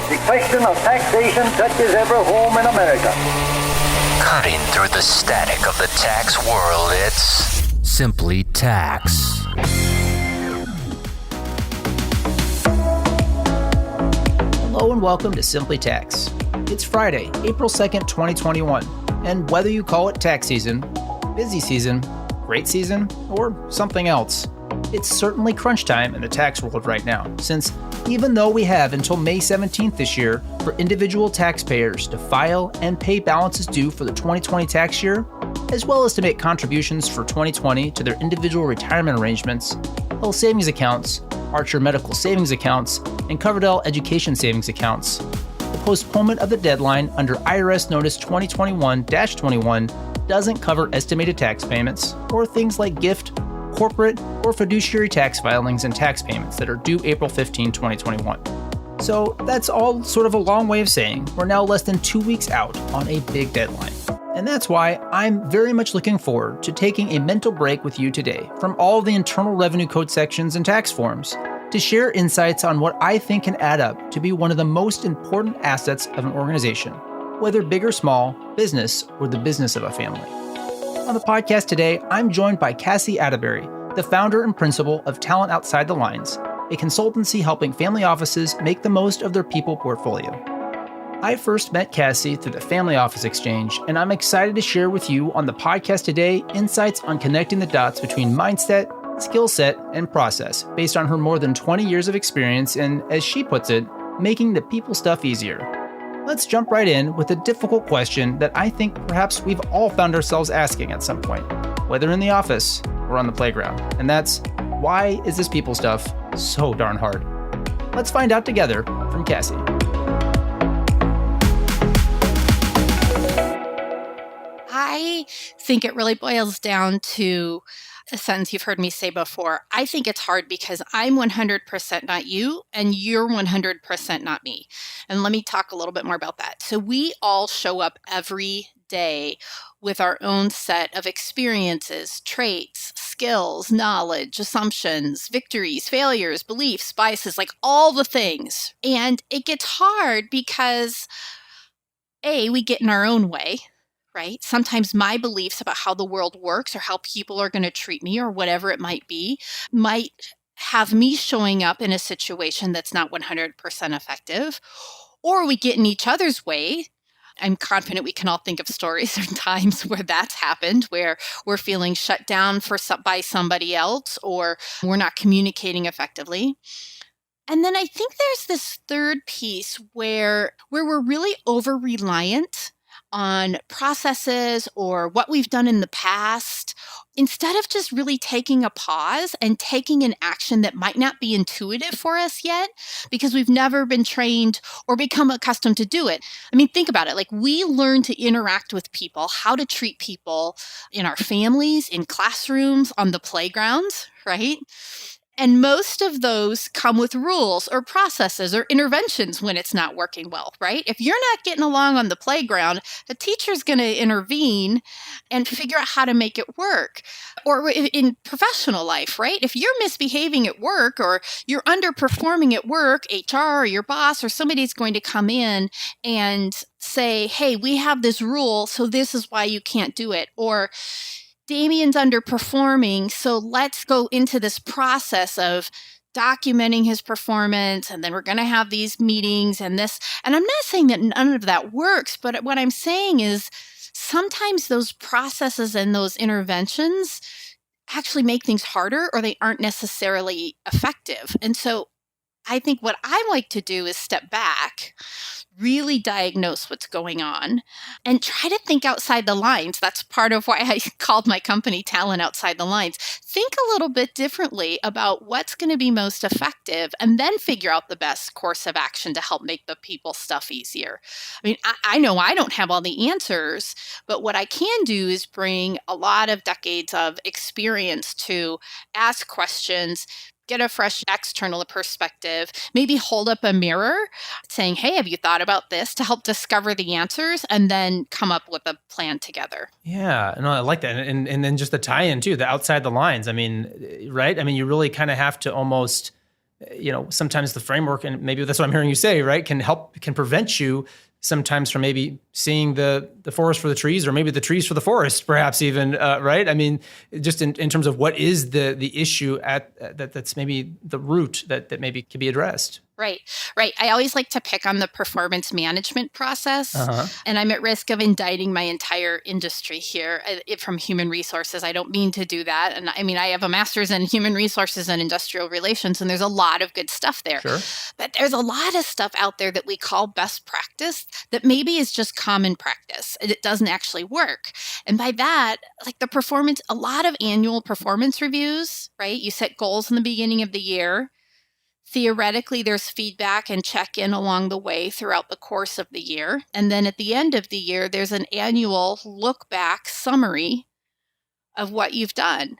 The question of taxation touches every home in America. Cutting through the static of the tax world, it's Simply Tax. Hello and welcome to Simply Tax. It's Friday, April 2nd, 2021, and whether you call it tax season, busy season, great season, or something else, it's certainly crunch time in the tax world right now, since even though we have until May 17th this year for individual taxpayers to file and pay balances due for the 2020 tax year, as well as to make contributions for 2020 to their individual retirement arrangements, health savings accounts, Archer medical savings accounts, and Coverdell education savings accounts, the postponement of the deadline under IRS Notice 2021-21 doesn't cover estimated tax payments or things like gift, corporate, or fiduciary tax filings and tax payments that are due April 15, 2021. So that's all sort of a long way of saying we're now less than 2 weeks out on a big deadline. And that's why I'm very much looking forward to taking a mental break with you today from all the Internal Revenue Code sections and tax forms to share insights on what I think can add up to be one of the most important assets of an organization, whether big or small, business or the business of a family. On the podcast today, I'm joined by Cassie Atteberry, the founder and principal of Talent Outside the Lines, a consultancy helping family offices make the most of their people portfolio. I first met Cassie through the Family Office Exchange, and I'm excited to share with you on the podcast today insights on connecting the dots between mindset, skill set, and process based on her more than 20 years of experience in, as she puts it, making the people stuff easier. Let's jump right in with a difficult question that I think perhaps we've all found ourselves asking at some point, whether in the office or on the playground. And that's, why is this people stuff so darn hard? Let's find out together from Cassie. I think it really boils down to a sentence you've heard me say before. I think it's hard because I'm 100% not you and you're 100% not me. And let me talk a little bit more about that. So we all show up every day with our own set of experiences, traits, skills, knowledge, assumptions, victories, failures, beliefs, biases, like all the things. And it gets hard because A, we get in our own way. Right? Sometimes my beliefs about how the world works or how people are going to treat me or whatever it might be might have me showing up in a situation that's not 100% effective, or we get in each other's way. I'm confident we can all think of stories or times where that's happened, where we're feeling shut down by somebody else, or we're not communicating effectively. And then I think there's this third piece where we're really over-reliant on processes or what we've done in the past, instead of just really taking a pause and taking an action that might not be intuitive for us yet because we've never been trained or become accustomed to do it. I mean, think about it. Like, we learn to interact with people, how to treat people in our families, in classrooms, on the playgrounds, right? And most of those come with rules or processes or interventions when it's not working well, right? If you're not getting along on the playground, the teacher's going to intervene and figure out how to make it work. Or in professional life, right? If you're misbehaving at work or you're underperforming at work, HR or your boss or somebody's going to come in and say, hey, we have this rule, so this is why you can't do it. Or Damien's underperforming, so let's go into this process of documenting his performance, and then we're going to have these meetings and this. And I'm not saying that none of that works, but what I'm saying is sometimes those processes and those interventions actually make things harder, or they aren't necessarily effective. And so I think what I like to do is step back, really diagnose what's going on, and try to think outside the lines. That's part of why I called my company Talent Outside the Lines. Think a little bit differently about what's going to be most effective, and then figure out the best course of action to help make the people stuff easier. I mean, I know I don't have all the answers, but what I can do is bring a lot of decades of experience to ask questions, get a fresh external perspective, maybe hold up a mirror saying, hey, have you thought about this, to help discover the answers and then come up with a plan together. Yeah, no, I like that. And then just the tie-in too, the outside the lines. I mean, right? I mean, you really kind of have to almost sometimes the framework, and maybe that's what I'm hearing you say, right, can prevent you sometimes from maybe seeing the forest for the trees, or maybe the trees for the forest, perhaps even, right? I mean, just in terms of what is the issue that's maybe the root that maybe can be addressed. Right. I always like to pick on the performance management process, Uh-huh. and I'm at risk of indicting my entire industry here from human resources. I don't mean to do that. And I mean, I have a master's in human resources and industrial relations, and there's a lot of good stuff there. Sure. But there's a lot of stuff out there that we call best practice that maybe is just common practice, and it doesn't actually work. And by that, like a lot of annual performance reviews, right? You set goals in the beginning of the year. Theoretically, there's feedback and check-in along the way throughout the course of the year. And then at the end of the year, there's an annual look-back summary of what you've done.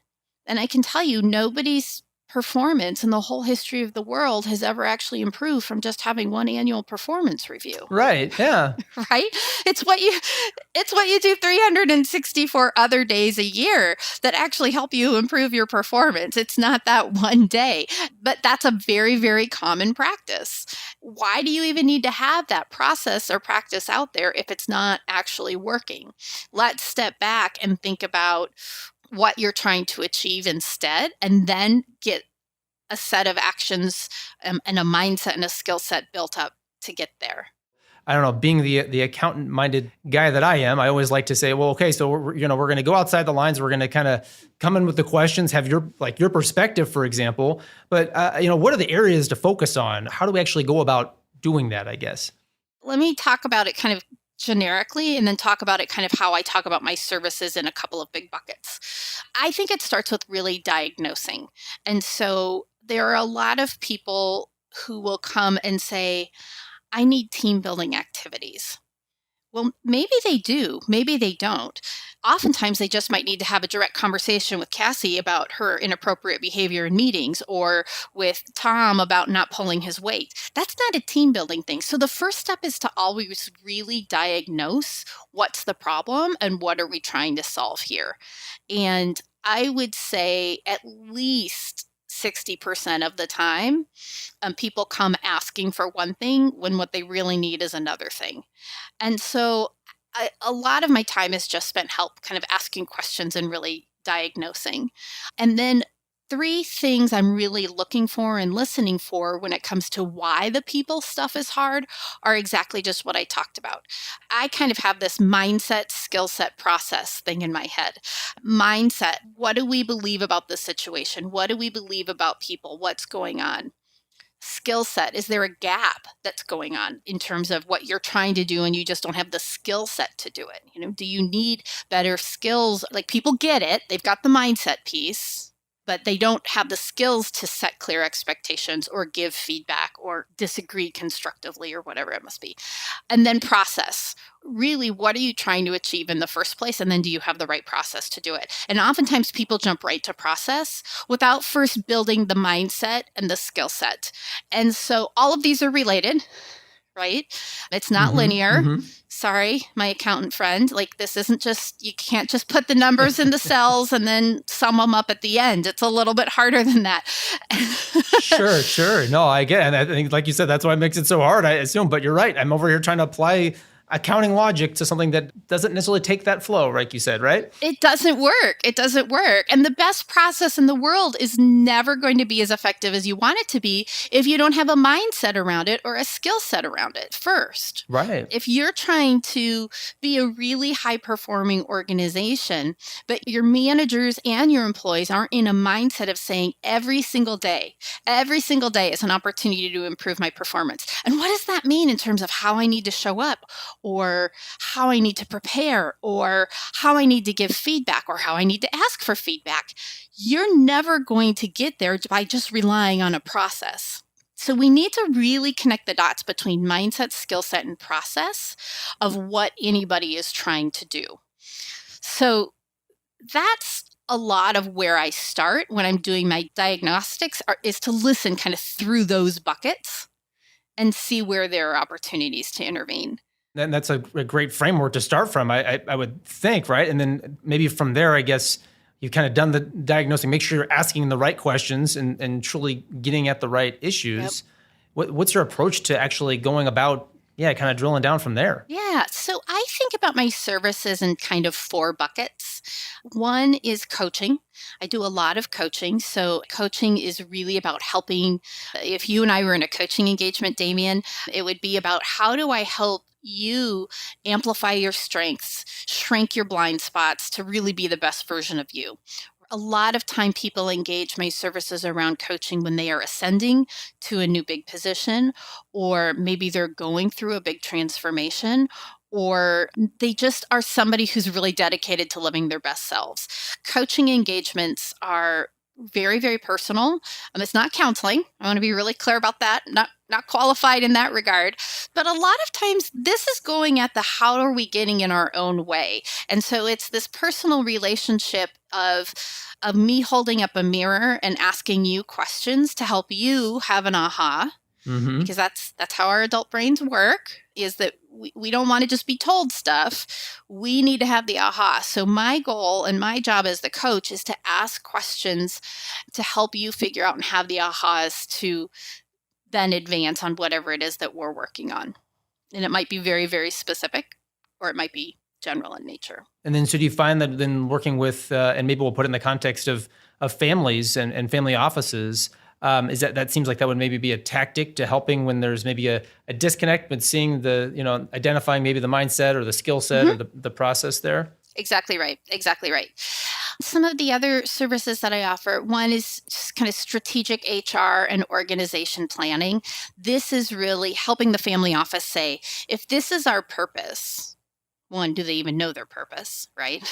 And I can tell you, nobody's performance in the whole history of the world has ever actually improved from just having one annual performance review. Right. Yeah. Right? It's what you do 364 other days a year that actually help you improve your performance. It's not that one day, but that's a very, very common practice. Why do you even need to have that process or practice out there if it's not actually working? Let's step back and think about what you're trying to achieve instead, and then get a set of actions and a mindset and a skill set built up to get there. I don't know, being the accountant-minded guy that I am, I always like to say, well, okay, so we're going to go outside the lines. We're going to kind of come in with the questions, have your perspective, for example. But what are the areas to focus on? How do we actually go about doing that, I guess? Let me talk about it kind of generically, and then talk about it kind of how I talk about my services in a couple of big buckets. I think it starts with really diagnosing. And so there are a lot of people who will come and say, I need team building activities. Well, maybe they do, maybe they don't. Oftentimes, they just might need to have a direct conversation with Cassie about her inappropriate behavior in meetings, or with Tom about not pulling his weight. That's not a team building thing. So the first step is to always really diagnose what's the problem and what are we trying to solve here. And I would say at least 60% of the time, people come asking for one thing when what they really need is another thing. And so a lot of my time is just spent kind of asking questions and really diagnosing. And then 3 things I'm really looking for and listening for when it comes to why the people stuff is hard are exactly just what I talked about. I kind of have this mindset, skill set, process thing in my head. Mindset, what do we believe about the situation? What do we believe about people? What's going on? Skill set, is there a gap that's going on in terms of what you're trying to do and you just don't have the skill set to do it? Do you need better skills? Like, people get it, they've got the mindset piece, but they don't have the skills to set clear expectations or give feedback or disagree constructively or whatever it must be. And then process. Really, what are you trying to achieve in the first place? And then do you have the right process to do it? And oftentimes people jump right to process without first building the mindset and the skill set. And so all of these are related, right? It's not linear. Sorry, my accountant friend. Like, this isn't just, you can't just put the numbers in the cells and then sum them up at the end. It's a little bit harder than that. Sure. No, I get it. And I think, like you said, that's why it makes it so hard, I assume. But you're right. I'm over here trying to apply accounting logic to something that doesn't necessarily take that flow, like you said, right? It doesn't work. And the best process in the world is never going to be as effective as you want it to be if you don't have a mindset around it or a skill set around it first. Right. If you're trying to be a really high-performing organization, but your managers and your employees aren't in a mindset of saying every single day is an opportunity to improve my performance. And what does that mean in terms of how I need to show up, or how I need to prepare, or how I need to give feedback, or how I need to ask for feedback? You're never going to get there by just relying on a process. So we need to really connect the dots between mindset, skill set, and process of what anybody is trying to do. So that's a lot of where I start when I'm doing my diagnostics, is to listen kind of through those buckets and see where there are opportunities to intervene. And that's a great framework to start from, I would think, right? And then maybe from there, I guess, you've kind of done the diagnosing, make sure you're asking the right questions and truly getting at the right issues. What's your approach to actually going about, kind of drilling down from there? Yeah. So I think about my services in kind of 4 buckets. One is coaching. I do a lot of coaching. So coaching is really about helping. If you and I were in a coaching engagement, Damien, it would be about how do I help you amplify your strengths, shrink your blind spots to really be the best version of you. A lot of time people engage my services around coaching when they are ascending to a new big position, or maybe they're going through a big transformation, or they just are somebody who's really dedicated to living their best selves. Coaching engagements are very, very personal. It's not counseling. I want to be really clear about that. Not qualified in that regard. But a lot of times this is going at the how are we getting in our own way. And so it's this personal relationship of me holding up a mirror and asking you questions to help you have an aha. Mm-hmm. Because that's how our adult brains work, is that we don't want to just be told stuff. We need to have the aha. So my goal and my job as the coach is to ask questions to help you figure out and have the ahas to then advance on whatever it is that we're working on. And it might be very, very specific, or it might be general in nature. And then, so do you find that then working with, and maybe we'll put it in the context of families and family offices, is that seems like that would maybe be a tactic to helping when there's maybe a disconnect, but seeing identifying maybe the mindset or the skill set or the process there? Exactly right. Exactly right. Some of the other services that I offer, one is just kind of strategic HR and organization planning. This is really helping the family office say, if this is our purpose, one, do they even know their purpose, right?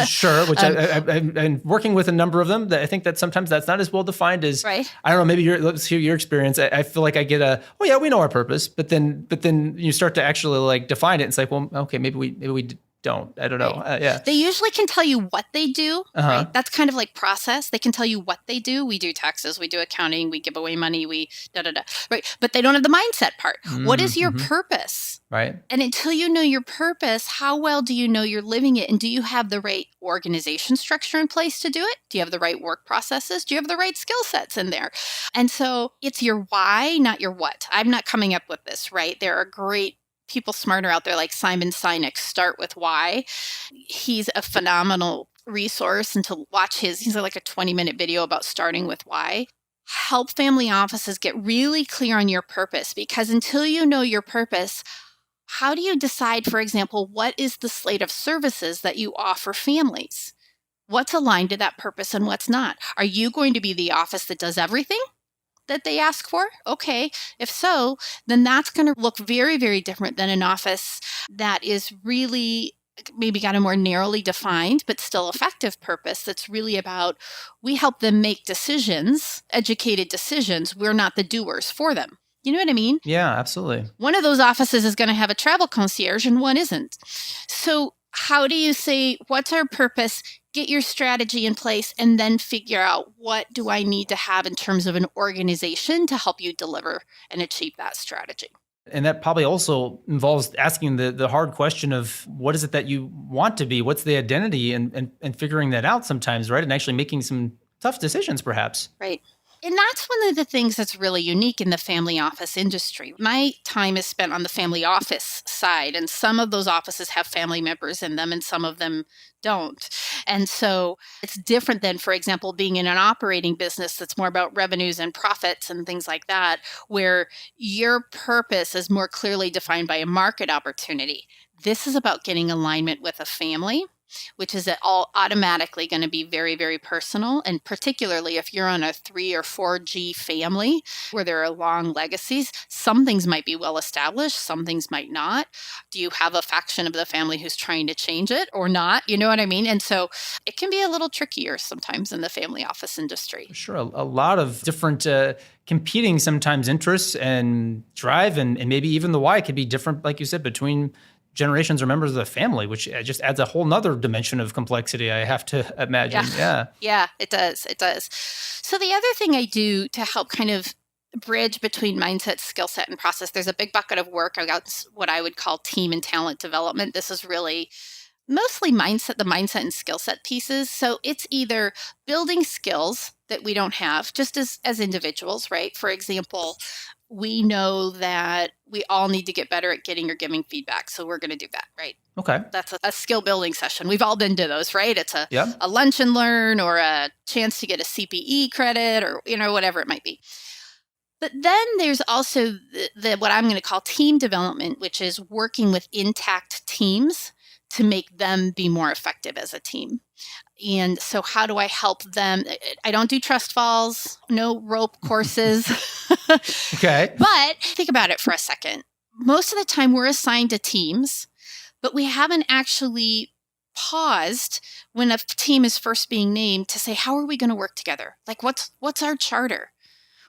Sure, which I'm working with a number of them. That I think that sometimes that's not as well defined as, right. I don't know, maybe let's hear your experience. I feel like I get we know our purpose, but then you start to actually like define it. And it's like, well, okay, maybe we don't. I don't know. Right. They usually can tell you what they do. Uh-huh. Right? That's kind of like process. They can tell you what they do. We do taxes, we do accounting, we give away money, we da-da-da. Right. But they don't have the mindset part. What is your purpose? Right. And until you know your purpose, how well do you know you're living it? And do you have the right organization structure in place to do it? Do you have the right work processes? Do you have the right skill sets in there? And so it's your why, not your what. I'm not coming up with this, right? There are great people smarter out there like Simon Sinek. Start with why. He's a phenomenal resource, and to watch he's like a 20-minute video about starting with why. Help family offices get really clear on your purpose, because until you know your purpose, how do you decide, for example, what is the slate of services that you offer families? What's aligned to that purpose and what's not? Are you going to be the office that does everything that they ask for? Okay. If so, then that's going to look very, very different than an office that is really maybe got a more narrowly defined but still effective purpose that's really about, we help them make decisions, educated decisions. We're not the doers for them. You know what I mean? Yeah, absolutely. One of those offices is going to have a travel concierge and one isn't. So how do you say, what's our purpose? Get your strategy in place and then figure out, what do I need to have in terms of an organization to help you deliver and achieve that strategy? And that probably also involves asking the hard question of, what is it that you want to be? What's the identity? And figuring that out sometimes, right? And actually making some tough decisions, perhaps. Right. And that's one of the things that's really unique in the family office industry. My time is spent on the family office side, and some of those offices have family members in them and some of them don't. And so it's different than, for example, being in an operating business that's more about revenues and profits and things like that, where your purpose is more clearly defined by a market opportunity. This is about getting alignment with a family, which is all automatically going to be very, very personal. And particularly if you're on a 3 or 4G family where there are long legacies, some things might be well established, some things might not. Do you have a faction of the family who's trying to change it or not? You know what I mean? And so it can be a little trickier sometimes in the family office industry. Sure. A lot of different competing sometimes interests and drive, and maybe even the why could be different, like you said, between generations or members of the family, which just adds a whole nother dimension of complexity, I have to imagine. Yeah, it does. It does. So the other thing I do to help kind of bridge between mindset, skill set, and process, there's a big bucket of work. I've got what I would call team and talent development. This is really mostly the mindset and skill set pieces. So it's either building skills that we don't have just as individuals, right? For example, we know that we all need to get better at getting or giving feedback. So we're going to do that, right? Okay. That's a skill building session. We've all been to those, right? It's a Yep. lunch and learn or a chance to get a CPE credit or, whatever it might be. But then there's also the what I'm going to call team development, which is working with intact teams to make them be more effective as a team. And so how do I help them? I don't do trust falls, no rope courses. Okay. But think about it for a second. Most of the time we're assigned to teams, but we haven't actually paused when a team is first being named to say, how are we going to work together? Like what's our charter?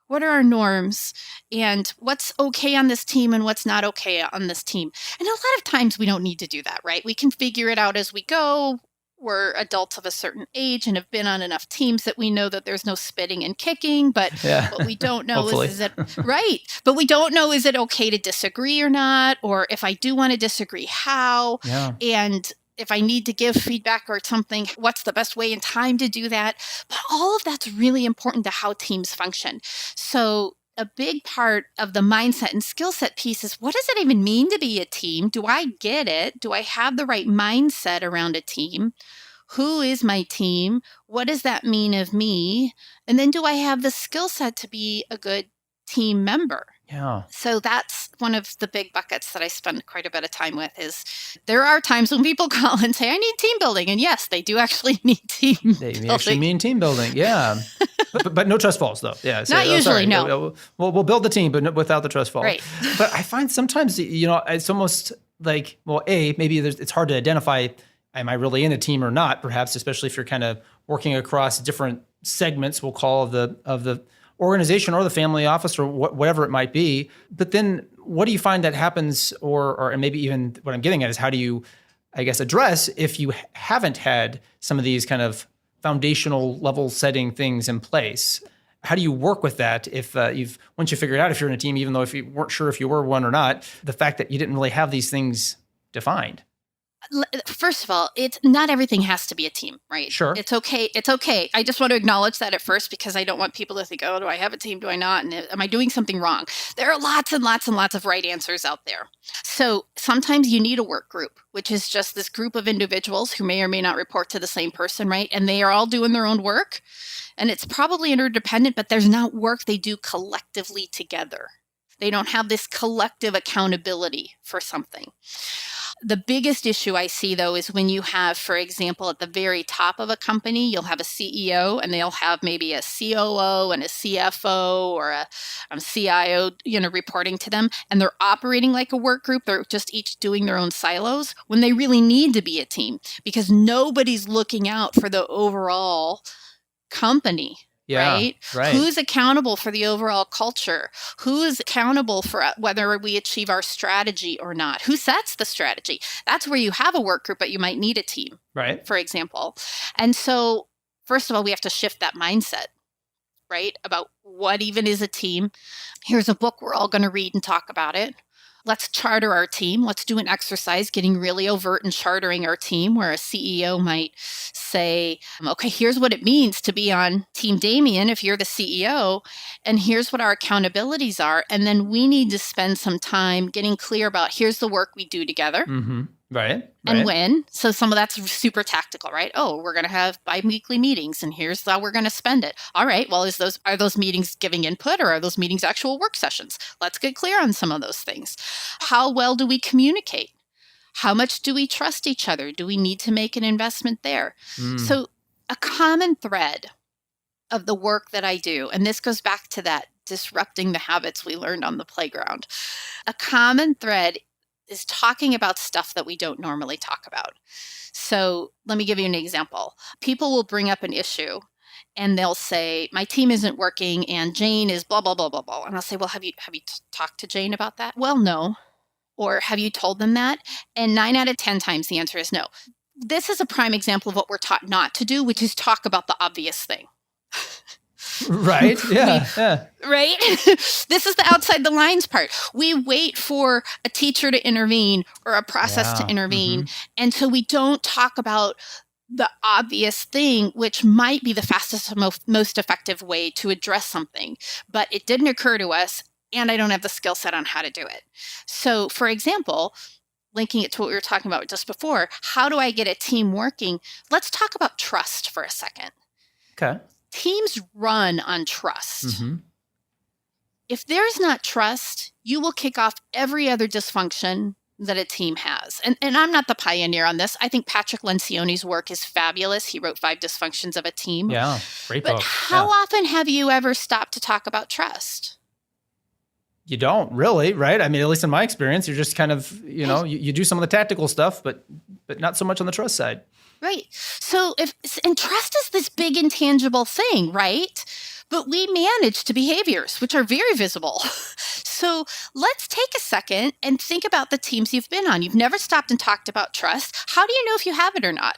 What are our norms and what's okay on this team and what's not okay on this team? And a lot of times we don't need to do that, right? We can figure it out as we go. We're adults of a certain age and have been on enough teams that we know that there's no spitting and kicking, but what we don't know is it right. But we don't know, is it okay to disagree or not? Or if I do want to disagree, how? Yeah. And if I need to give feedback or something, what's the best way and time to do that? But all of that's really important to how teams function. So a big part of the mindset and skill set piece is, what does it even mean to be a team? Do I get it? Do I have the right mindset around a team? Who is my team? What does that mean of me? And then do I have the skill set to be a good team member? Yeah. So that's one of the big buckets that I spend quite a bit of time with. Is there are times when people call and say, I need team building. And yes, they do actually need team building. They actually mean team building. Yeah. but no trust falls, though. Yeah. So, Not usually, no. We'll build the team, but without the trust fall. Right. But I find sometimes, it's almost like, well, maybe it's hard to identify, am I really in a team or not, perhaps, especially if you're kind of working across different segments, we'll call, of the organization or the family office or whatever it might be. But then what do you find that happens, or and maybe even what I'm getting at is, how do you, I guess, address if you haven't had some of these kind of foundational level setting things in place? How do you work with that if once you figure it out, if you're in a team, even though if you weren't sure if you were one or not, the fact that you didn't really have these things defined? First of all, it's not everything has to be a team, right? Sure. It's okay. It's okay. I just want to acknowledge that at first, because I don't want people to think, oh, do I have a team? Do I not? And am I doing something wrong? There are lots and lots and lots of right answers out there. So sometimes you need a work group, which is just this group of individuals who may or may not report to the same person, right? And they are all doing their own work. And it's probably interdependent, but there's not work they do collectively together. They don't have this collective accountability for something. The biggest issue I see, though, is when you have, for example, at the very top of a company, you'll have a CEO and they'll have maybe a COO and a CFO or a CIO, reporting to them, and they're operating like a work group. They're just each doing their own silos when they really need to be a team, because nobody's looking out for the overall company. Yeah, right. Who's accountable for the overall culture? Who's accountable for whether we achieve our strategy or not? Who sets the strategy? That's where you have a work group, but you might need a team, right? For example. And so, first of all, we have to shift that mindset, right? About what even is a team. Here's a book we're all going to read and talk about it. Let's charter our team. Let's do an exercise getting really overt and chartering our team, where a CEO might say, okay, here's what it means to be on Team Damien if you're the CEO, and here's what our accountabilities are. And then we need to spend some time getting clear about, here's the work we do together. Mm-hmm. Right. And when. So some of that's super tactical, right? Oh, we're going to have bi-weekly meetings and here's how we're going to spend it. All right. Well, are those meetings giving input, or are those meetings actual work sessions? Let's get clear on some of those things. How well do we communicate? How much do we trust each other? Do we need to make an investment there? So a common thread of the work that I do, and this goes back to that disrupting the habits we learned on the playground. A common thread is talking about stuff that we don't normally talk about. So let me give you an example. People will bring up an issue and they'll say, my team isn't working and Jane is blah, blah, blah, blah, blah. And I'll say, well, have you talked to Jane about that? Well, no. Or have you told them that? And 9 out of 10 times the answer is no. This is a prime example of what we're taught not to do, which is talk about the obvious thing. Right. Yeah. Yeah. Right? This is the outside the lines part. We wait for a teacher to intervene or a process to Yeah. intervene. Mhm. And so we don't talk about the obvious thing, which might be the fastest and most effective way to address something. But it didn't occur to us, and I don't have the skill set on how to do it. So, for example, linking it to what we were talking about just before, how do I get a team working? Let's talk about trust for a second. Okay. Teams run on trust. Hmm. If there's not trust, you will kick off every other dysfunction that a team has. And I'm not the pioneer on this. I think Patrick Lencioni's work is fabulous. He wrote 5 Dysfunctions of a Team. Yeah. Great But book. how Yeah. often have you ever stopped to talk about trust? You don't really, right? I mean, at least in my experience, you're just kind of, you do some of the tactical stuff, but not so much on the trust side. Right. So and trust is this big intangible thing, right? But we manage to behaviors, which are very visible. So let's take a second and think about the teams you've been on. You've never stopped and talked about trust. How do you know if you have it or not?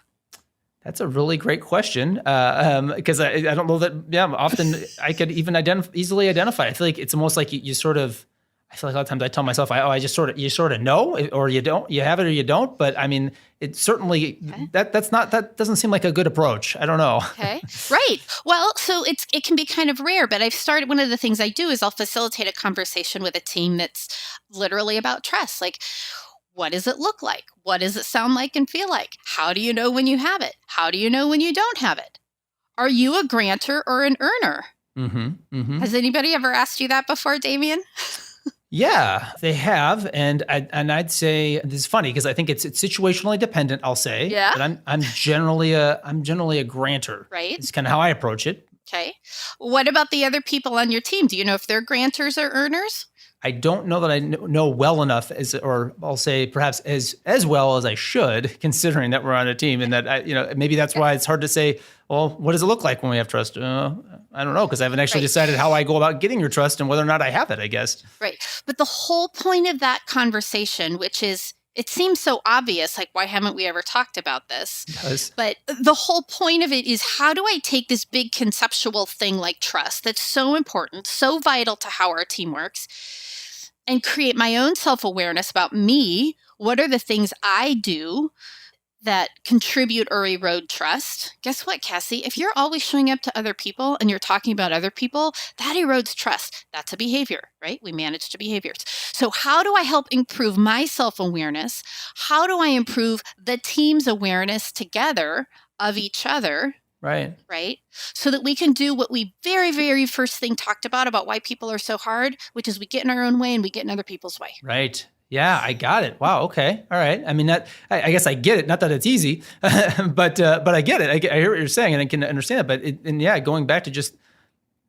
That's a really great question, because I don't know that. Yeah, often I could even easily identify. I feel like it's almost like you sort of. I feel like a lot of times I tell myself, you sort of know, or you don't, you have it or you don't. But I mean, it certainly that doesn't seem like a good approach. I don't know. Okay. Right. Well, so it can be kind of rare, but I've started, one of the things I do is I'll facilitate a conversation with a team that's literally about trust. Like, what does it look like? What does it sound like and feel like? How do you know when you have it? How do you know when you don't have it? Are you a grantor or an earner? Mm-hmm. Mm-hmm. Has anybody ever asked you that before, Damien? Yeah, they have, and I'd say this is funny because I think it's situationally dependent. I'll say, Yeah. but I'm generally a grantor. Right. It's kind of how I approach it. Okay. What about the other people on your team? Do you know if they're grantors or earners? I don't know that I know well enough, or I'll say perhaps as well as I should, considering that we're on a team, and that maybe that's why it's hard to say. Well, what does it look like when we have trust? I don't know, because I haven't actually decided how I go about getting your trust and whether or not I have it, I guess. Right. But the whole point of that conversation, which is, it seems so obvious, like, why haven't we ever talked about this? It does. But the whole point of it is, how do I take this big conceptual thing like trust that's so important, so vital to how our team works, and create my own self-awareness about me? What are the things I do that contribute or erode trust? Guess what, Cassie? If you're always showing up to other people and you're talking about other people, that erodes trust. That's a behavior, right? We manage to behaviors. So how do I help improve my self-awareness? How do I improve the team's awareness together of each other? Right. Right? So that we can do what we very, very first thing talked about why people are so hard, which is we get in our own way and we get in other people's way. Right. Yeah, I got it. Wow. Okay. All right. I mean, I guess I get it. Not that it's easy, but I get it. I hear what you're saying, and I can understand it. But going back to just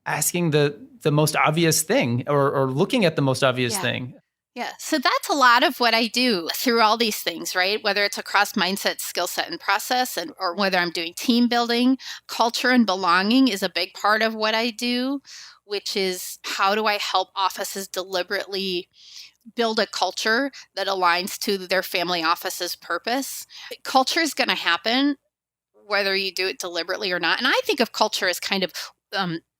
asking the most obvious thing, or looking at the most obvious thing. Yeah. So that's a lot of what I do through all these things, right? Whether it's across mindset, skill set, and process, or whether I'm doing team building, culture and belonging is a big part of what I do, which is, how do I help offices deliberately build a culture that aligns to their family office's purpose? Culture is going to happen whether you do it deliberately or not. And I think of culture as kind of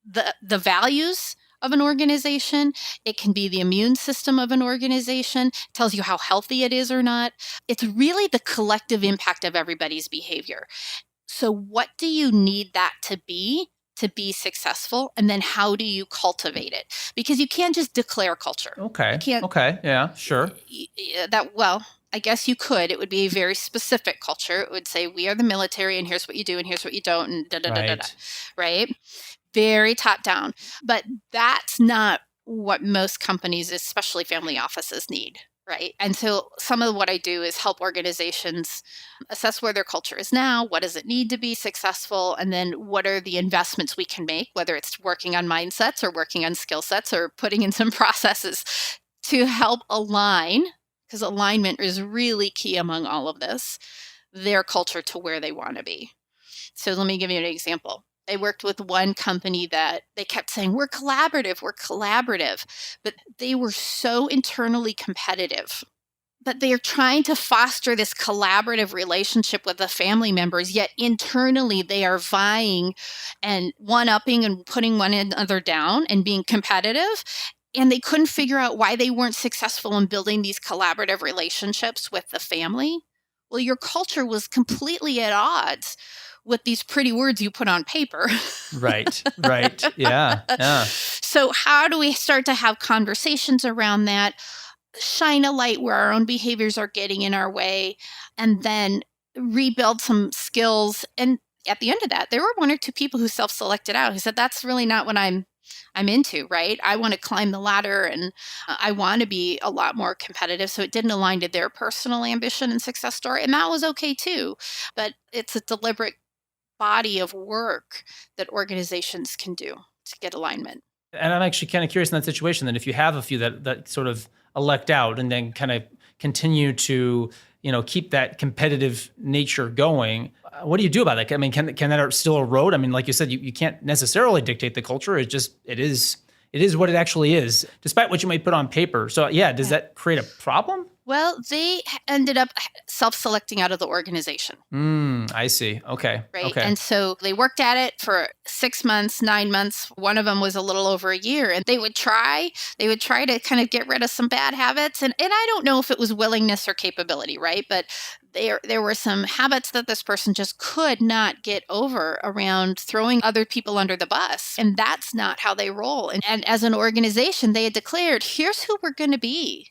the values of an organization. It can be the immune system of an organization. It tells you how healthy it is or not. It's really the collective impact of everybody's behavior. So what do you need that to be successful? And then how do you cultivate it? Because you can't just declare culture. Okay. You can't, okay. Yeah, sure. I guess you could. It would be a very specific culture. It would say, we are the military, and here's what you do, and here's what you don't, and da-da-da-da-da, right? Very top down. But that's not what most companies, especially family offices, need, right? And so some of what I do is help organizations assess where their culture is now, what does it need to be successful, and then what are the investments we can make, whether it's working on mindsets or working on skill sets or putting in some processes to help align, because alignment is really key among all of this, their culture to where they want to be. So let me give you an example. I worked with one company that they kept saying, we're collaborative, but they were so internally competitive but they are trying to foster this collaborative relationship with the family members, yet internally they are vying and one-upping and putting one another down and being competitive. And they couldn't figure out why they weren't successful in building these collaborative relationships with the family. Well, your culture was completely at odds with these pretty words you put on paper. Right. Yeah. So how do we start to have conversations around that? Shine a light where our own behaviors are getting in our way, and then rebuild some skills. And at the end of that, there were one or two people who self-selected out, who said, that's really not what I'm into, right? I want to climb the ladder, and I want to be a lot more competitive. So it didn't align to their personal ambition and success story. And that was okay too. But it's a deliberate body of work that organizations can do to get alignment. And I'm actually kind of curious in that situation that if you have a few that sort of elect out and then kind of continue to, keep that competitive nature going, what do you do about that? I mean, can that still erode? I mean, like you said, you can't necessarily dictate the culture. It is what it actually is, despite what you might put on paper. So yeah, does that create a problem? Well, they ended up self-selecting out of the organization. I see. Okay. Right. Okay. And so they worked at it for 6 months, 9 months. One of them was a little over a year. And they would try to kind of get rid of some bad habits. And I don't know if it was willingness or capability, right? But there were some habits that this person just could not get over around throwing other people under the bus. And that's not how they roll. And as an organization, they had declared, here's who we're going to be.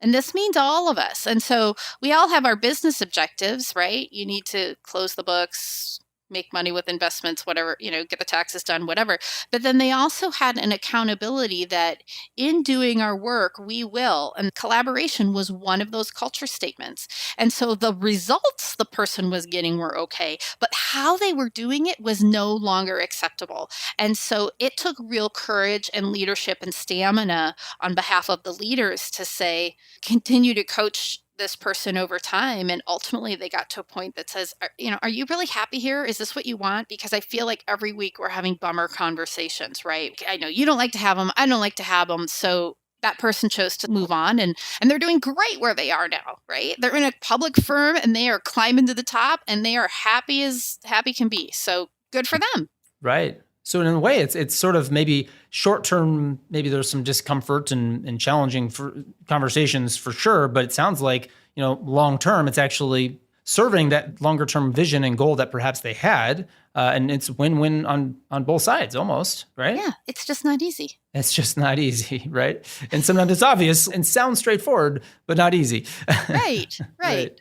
And this means all of us. And so we all have our business objectives, right? You need to close the books, make money with investments, whatever, get the taxes done, whatever. But then they also had an accountability that in doing our work, we will. And collaboration was one of those culture statements. And so the results the person was getting were okay, but how they were doing it was no longer acceptable. And so it took real courage and leadership and stamina on behalf of the leaders to say, continue to coach this person over time. And ultimately they got to a point that says, are you really happy here? Is this what you want? Because I feel like every week we're having bummer conversations, right? I know you don't like to have them. I don't like to have them. So that person chose to move on, and they're doing great where they are now, right? They're in a public firm and they are climbing to the top and they are happy as happy can be. So good for them. Right. So in a way, it's sort of maybe short-term, maybe there's some discomfort and challenging for conversations for sure, but it sounds like, long-term, it's actually serving that longer-term vision and goal that perhaps they had, and it's win-win on both sides almost, right? Yeah, it's just not easy. It's just not easy, right? And sometimes it's obvious and sounds straightforward, but not easy. Right.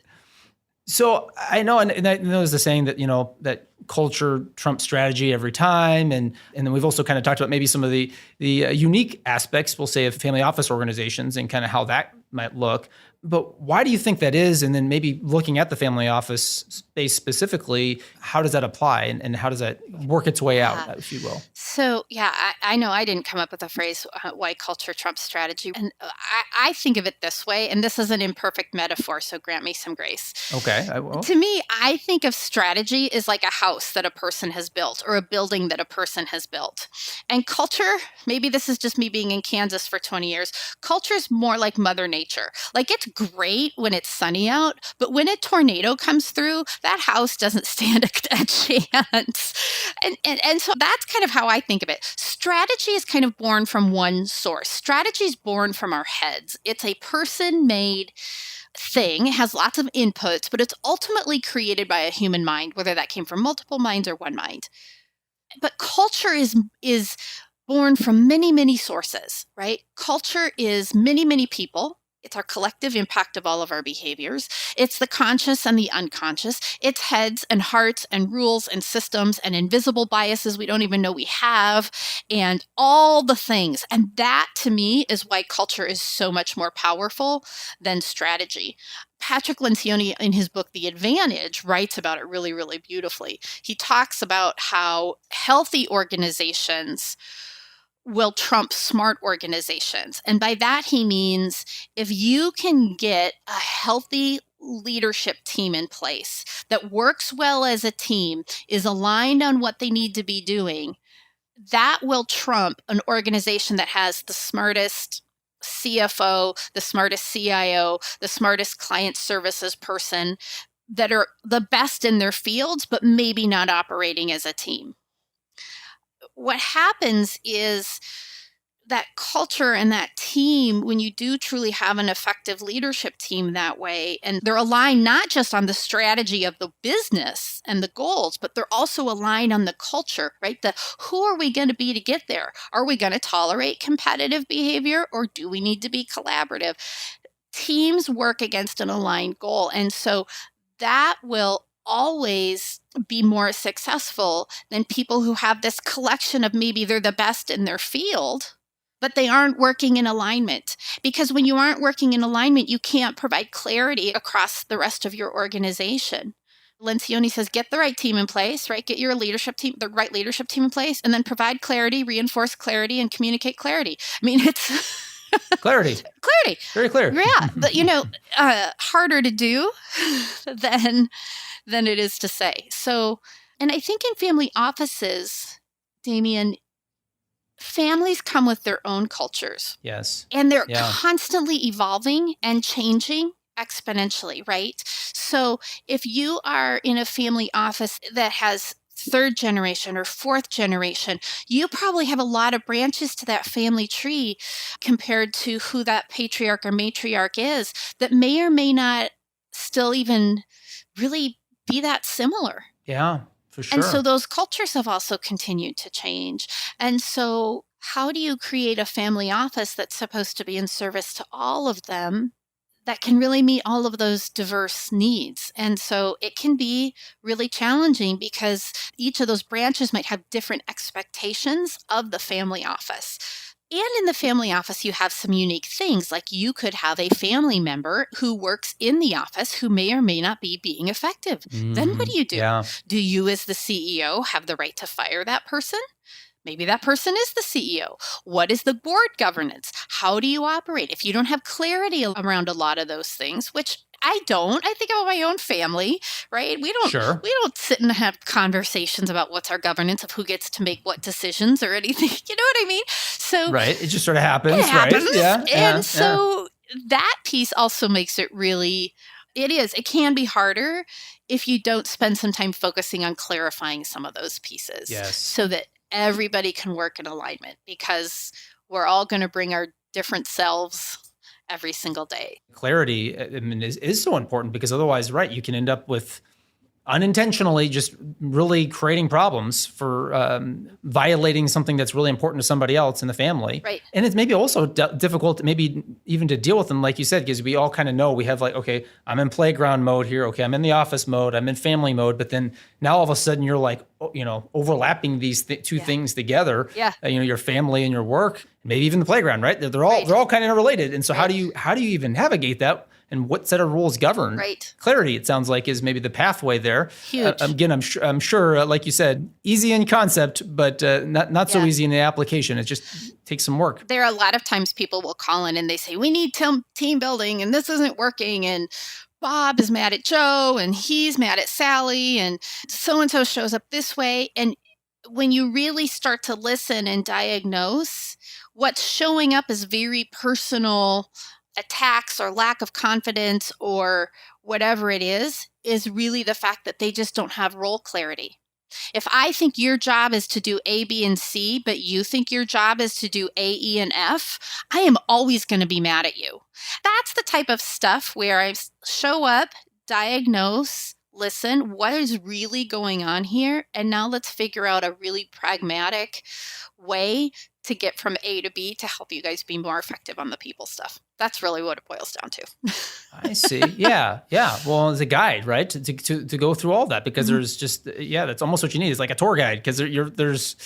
So I know, and I know there's the saying that, that culture trumps strategy every time. And then we've also kind of talked about maybe some of the unique aspects, we'll say, of family office organizations and kind of how that might look. But why do you think that is? And then maybe looking at the family office space specifically, how does that apply and how does that work its way out, if you will? So, I know I didn't come up with the phrase, why culture trumps strategy. And I think of it this way, and this is an imperfect metaphor, so grant me some grace. Okay, I will. To me, I think of strategy as like a house that a person has built or a building that a person has built. And culture, maybe this is just me being in Kansas for 20 years, culture is more like Mother Nature. Like it's great when it's sunny out, but when a tornado comes through, that house doesn't stand a chance. And so that's kind of how I think of it. Strategy is kind of born from one source. Strategy is born from our heads. It's a person-made thing. It has lots of inputs, but it's ultimately created by a human mind, whether that came from multiple minds or one mind. But culture is born from many, many sources, right? Culture is many, many people. It's our collective impact of all of our behaviors. It's the conscious and the unconscious. It's heads and hearts and rules and systems and invisible biases we don't even know we have and all the things. And that to me is why culture is so much more powerful than strategy. Patrick Lencioni, in his book, The Advantage, writes about it really, really beautifully. He talks about how healthy organizations will trump smart organizations. And by that, he means if you can get a healthy leadership team in place that works well as a team, is aligned on what they need to be doing, that will trump an organization that has the smartest CFO, the smartest CIO, the smartest client services person that are the best in their fields, but maybe not operating as a team. What happens is that culture and that team, when you do truly have an effective leadership team that way, and they're aligned not just on the strategy of the business and the goals, but they're also aligned on the culture, right? Who are we going to be to get there? Are we going to tolerate competitive behavior, or do we need to be collaborative? Teams work against an aligned goal. And so that will always be more successful than people who have this collection of maybe they're the best in their field, but they aren't working in alignment. Because when you aren't working in alignment, you can't provide clarity across the rest of your organization. Lencioni says, get the right team in place, right? Get your leadership team, the right leadership team in place, and then provide clarity, reinforce clarity, and communicate clarity. I mean, it's Clarity. Very clear. Yeah, but harder to do than it is to say. So, and I think in family offices, Damien, families come with their own cultures. Yes. And they're constantly evolving and changing exponentially, right? So if you are in a family office that has third generation or fourth generation, you probably have a lot of branches to that family tree compared to who that patriarch or matriarch is that may or may not still even really be that similar. Yeah, for sure. And so those cultures have also continued to change. And so how do you create a family office that's supposed to be in service to all of them that can really meet all of those diverse needs? And so it can be really challenging because each of those branches might have different expectations of the family office. And in the family office, you have some unique things, like you could have a family member who works in the office who may or may not be being effective. Mm-hmm. Then what do you do? Yeah. Do you, as the CEO, have the right to fire that person? Maybe that person is the CEO. What is the board governance? How do you operate? If you don't have clarity around a lot of those things, which I don't. I think about my own family, right? We don't sit and have conversations about what's our governance of who gets to make what decisions or anything. You know what I mean? So right. It just sort of happens, right? Yeah. And so that piece also makes it really, it can be harder if you don't spend some time focusing on clarifying some of those pieces. Yes. So that everybody can work in alignment, because we're all going to bring our different selves every single day. Clarity, I mean, is so important, because otherwise, right, you can end up with unintentionally just really creating problems for violating something that's really important to somebody else in the family. Right. And it's maybe also difficult, maybe even to deal with them, like you said, because we all kind of know we have like, okay, I'm in playground mode here. Okay, I'm in the office mode. I'm in family mode. But then now all of a sudden you're like, overlapping these two things together. Yeah. Your family and your work, maybe even the playground, right? They're all kind of related. And so how do you even navigate that? And what set of rules govern? Right. Clarity, it sounds like, is maybe the pathway there. Huge. Again, I'm sure, like you said, easy in concept, but not so easy in the application. It just takes some work. There are a lot of times people will call in and they say, we need team building and this isn't working, and Bob is mad at Joe and he's mad at Sally and so-and-so shows up this way. And when you really start to listen and diagnose, what's showing up is very personal attacks or lack of confidence or whatever it is really the fact that they just don't have role clarity. If I think your job is to do A, B, and C, but you think your job is to do A, E, and F, I am always going to be mad at you. That's the type of stuff where I show up, diagnose, listen, what is really going on here? And now let's figure out a really pragmatic way to get from A to B to help you guys be more effective on the people stuff. That's really what it boils down to. I see. Yeah. Well, as a guide, right? To go through all that, because there's just, that's almost what you need. It's like a tour guide, because there's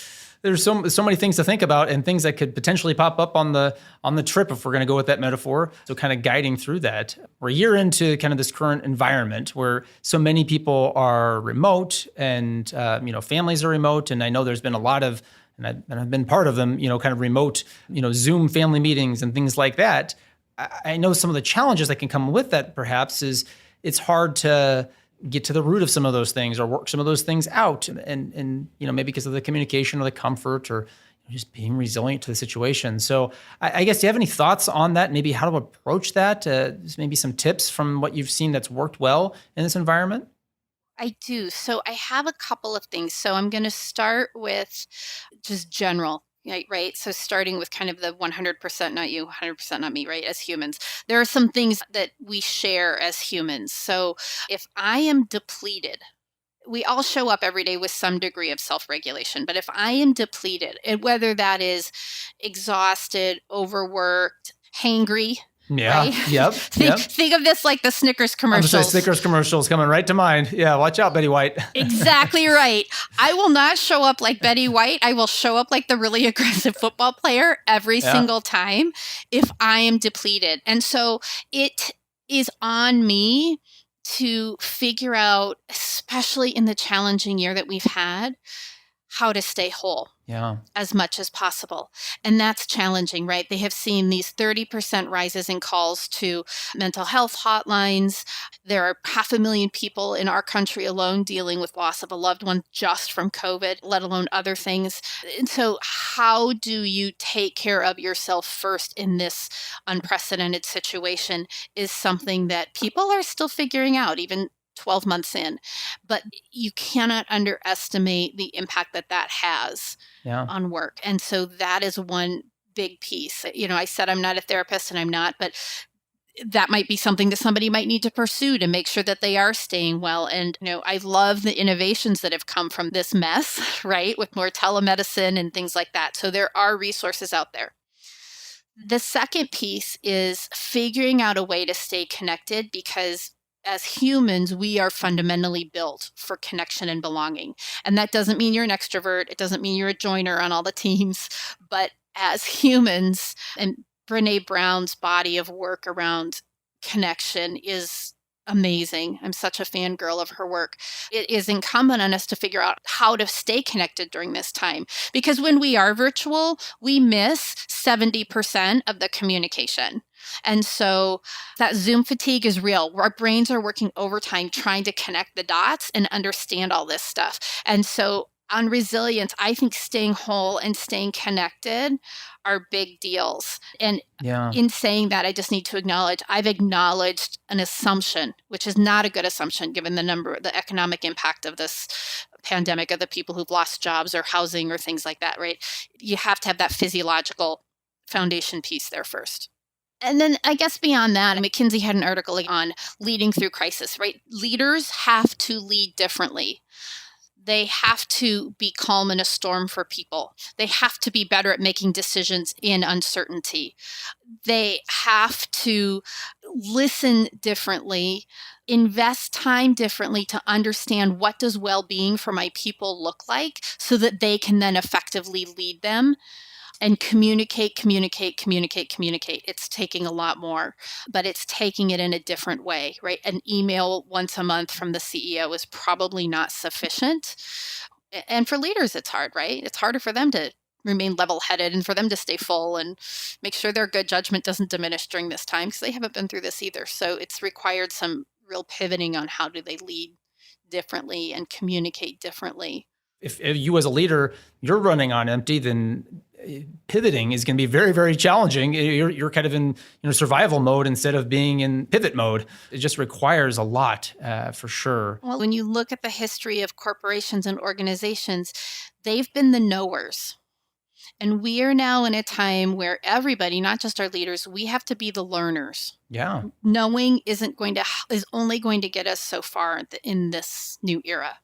so many things to think about and things that could potentially pop up on the trip, if we're going to go with that metaphor. So kind of guiding through that. We're a year into kind of this current environment where so many people are remote and, families are remote. And I know there's been a lot of, and I've been part of them, kind of remote, Zoom family meetings and things like that. I know some of the challenges that can come with that perhaps is it's hard to get to the root of some of those things or work some of those things out. And maybe because of the communication or the comfort or, just being resilient to the situation. So I guess, do you have any thoughts on that? Maybe how to approach that? Just maybe some tips from what you've seen that's worked well in this environment? I do. So I have a couple of things. So I'm going to start with just general. Right. So starting with kind of the 100% not you, 100% not me, right? As humans, there are some things that we share as humans. So if I am depleted, we all show up every day with some degree of self-regulation. But if I am depleted, and whether that is exhausted, overworked, hangry, Yeah. right? Yep. Think of this like the Snickers I'm just saying commercials. Snickers commercials coming right to mind. Yeah. Watch out, Betty White. Exactly right. I will not show up like Betty White. I will show up like the really aggressive football player every single time if I am depleted. And so it is on me to figure out, especially in the challenging year that we've had, how to stay whole Yeah. as much as possible. And that's challenging, right? They have seen these 30% rises in calls to mental health hotlines. There are 500,000 people in our country alone dealing with loss of a loved one just from COVID, let alone other things. And so how do you take care of yourself first in this unprecedented situation is something that people are still figuring out, even 12 months in. But you cannot underestimate the impact that that has on work. And so that is one big piece. I said I'm not a therapist and I'm not, but that might be something that somebody might need to pursue to make sure that they are staying well. And, I love the innovations that have come from this mess, right? With more telemedicine and things like that. So there are resources out there. The second piece is figuring out a way to stay connected because as humans, we are fundamentally built for connection and belonging. And that doesn't mean you're an extrovert. It doesn't mean you're a joiner on all the teams. But as humans, and Brene Brown's body of work around connection is amazing. I'm such a fangirl of her work. It is incumbent on us to figure out how to stay connected during this time. Because when we are virtual, we miss 70% of the communication. And so that Zoom fatigue is real. Our brains are working overtime trying to connect the dots and understand all this stuff. And so on resilience, I think staying whole and staying connected are big deals. And in saying that, I just need to acknowledge, I've acknowledged an assumption, which is not a good assumption given the economic impact of this pandemic, of the people who've lost jobs or housing or things like that, right? You have to have that physiological foundation piece there first. And then I guess beyond that, McKinsey had an article on leading through crisis, right? Leaders have to lead differently. They have to be calm in a storm for people. They have to be better at making decisions in uncertainty. They have to listen differently, invest time differently to understand what does well-being for my people look like so that they can then effectively lead them. And communicate. It's taking a lot more, but it's taking it in a different way, right? An email once a month from the CEO is probably not sufficient. And for leaders, it's hard, right? It's harder for them to remain level-headed and for them to stay full and make sure their good judgment doesn't diminish during this time because they haven't been through this either. So it's required some real pivoting on how do they lead differently and communicate differently. If you as a leader, you're running on empty, then pivoting is going to be very, very challenging. You're kind of in survival mode instead of being in pivot mode. It just requires a lot for sure. Well, when you look at the history of corporations and organizations, they've been the knowers. And we are now in a time where everybody, not just our leaders, we have to be the learners. Yeah. Knowing is only going to get us so far in this new era.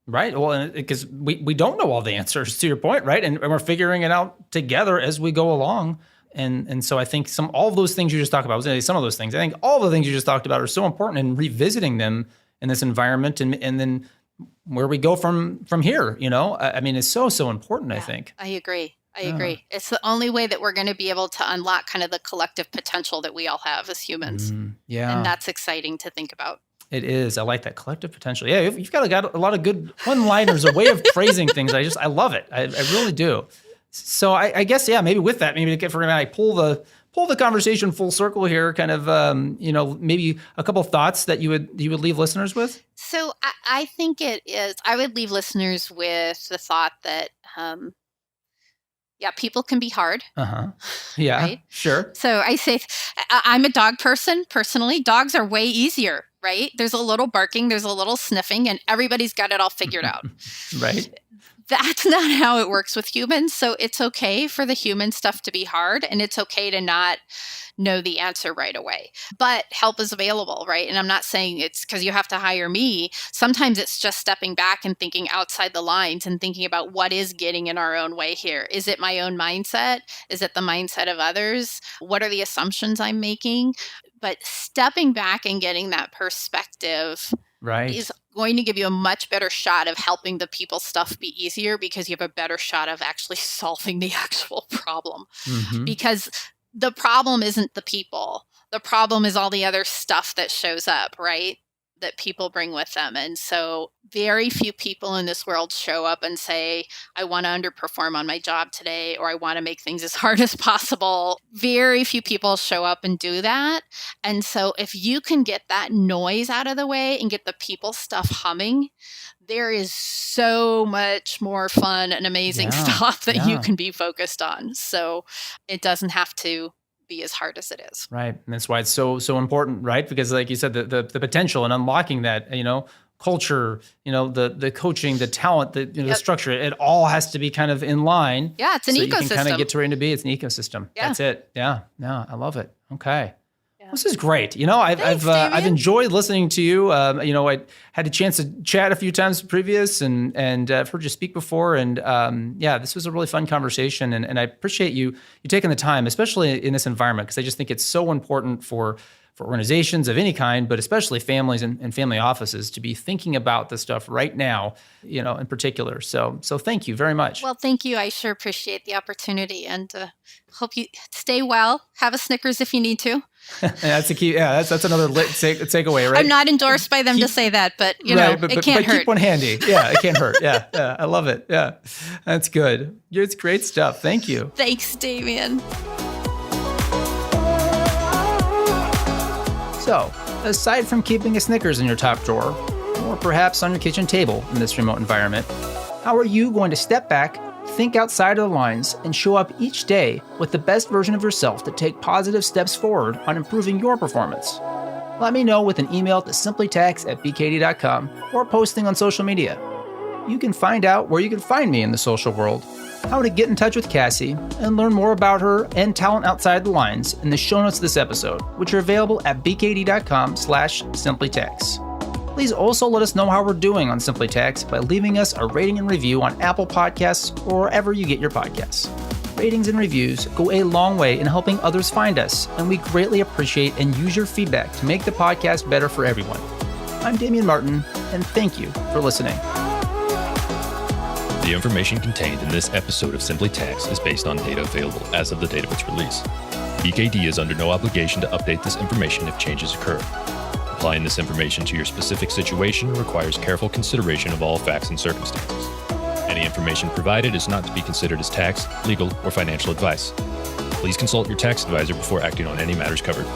Right. Well, because we don't know all the answers, to your point, right? And we're figuring it out together as we go along. And so I think all of those things you just talked about, I was going to say some of those things, I think all the things you just talked about are so important and revisiting them in this environment and then where we go from here, it's so important, I think. I agree. It's the only way that we're going to be able to unlock kind of the collective potential that we all have as humans. Yeah. And that's exciting to think about. It is. I like that collective potential. Yeah, you've got a lot of good one-liners, a way of phrasing things. I love it. I really do. So I guess, maybe with that, maybe if we're going to pull the conversation full circle here, kind of, maybe a couple of thoughts that you would leave listeners with. So I think it is. I would leave listeners with the thought that Yeah, people can be hard. Yeah, right? sure. So I say, I'm a dog person personally. Dogs are way easier, right? There's a little barking, there's a little sniffing, and everybody's got it all figured out. Right. That's not how it works with humans. So it's okay for the human stuff to be hard, and it's okay to not know the answer right away. But help is available, right? And I'm not saying it's because you have to hire me. Sometimes it's just stepping back and thinking outside the lines and thinking about what is getting in our own way here. Is it my own mindset? Is it the mindset of others? What are the assumptions I'm making? But stepping back and getting that perspective is going to give you a much better shot of helping the people stuff be easier, because you have a better shot of actually solving the actual problem. Because the problem isn't the people. The problem is all the other stuff that shows up, right? That people bring with them. And so very few people in this world show up and say, I want to underperform on my job today, or I want to make things as hard as possible. Very few people show up and do that. And so if you can get that noise out of the way and get the people stuff humming, there is so much more fun and amazing stuff that you can be focused on. So it doesn't have to be as hard as it is. Right. And that's why it's so important, right? Because like you said, the potential and unlocking that, culture, the coaching, the talent, the structure, it all has to be kind of in line. Yeah, it's an ecosystem. You can kind of get to where you need to be. It's an ecosystem. Yeah. That's it. Yeah. I love it. Okay. This is great. I've enjoyed listening to you. I had a chance to chat a few times previous, and I've heard you speak before. And this was a really fun conversation. And I appreciate you taking the time, especially in this environment, because I just think it's so important for organizations of any kind, but especially families and family offices, to be thinking about this stuff right now, in particular. So thank you very much. Well, thank you. I sure appreciate the opportunity, and hope you stay well. Have a Snickers if you need to. That's a key. Yeah, that's another takeaway, right? I'm not endorsed by them to say that, but it can't hurt. Keep one handy. Yeah, it can't hurt. Yeah, I love it. Yeah, that's good. It's great stuff. Thank you. Thanks, Damien. So, aside from keeping a Snickers in your top drawer, or perhaps on your kitchen table in this remote environment, how are you going to step back, think outside of the lines, and show up each day with the best version of yourself to take positive steps forward on improving your performance? Let me know with an email to simplytax@bkd.com or posting on social media. You can find out where you can find me in the social world, how to get in touch with Cassie, and learn more about her and talent outside the lines in the show notes of this episode, which are available at bkd.com/simplytax. Please also let us know how we're doing on Simply Tax by leaving us a rating and review on Apple Podcasts or wherever you get your podcasts. Ratings and reviews go a long way in helping others find us, and we greatly appreciate and use your feedback to make the podcast better for everyone. I'm Damien Martin, and thank you for listening. The information contained in this episode of Simply Tax is based on data available as of the date of its release. BKD is under no obligation to update this information if changes occur. Applying this information to your specific situation requires careful consideration of all facts and circumstances. Any information provided is not to be considered as tax, legal, or financial advice. Please consult your tax advisor before acting on any matters covered.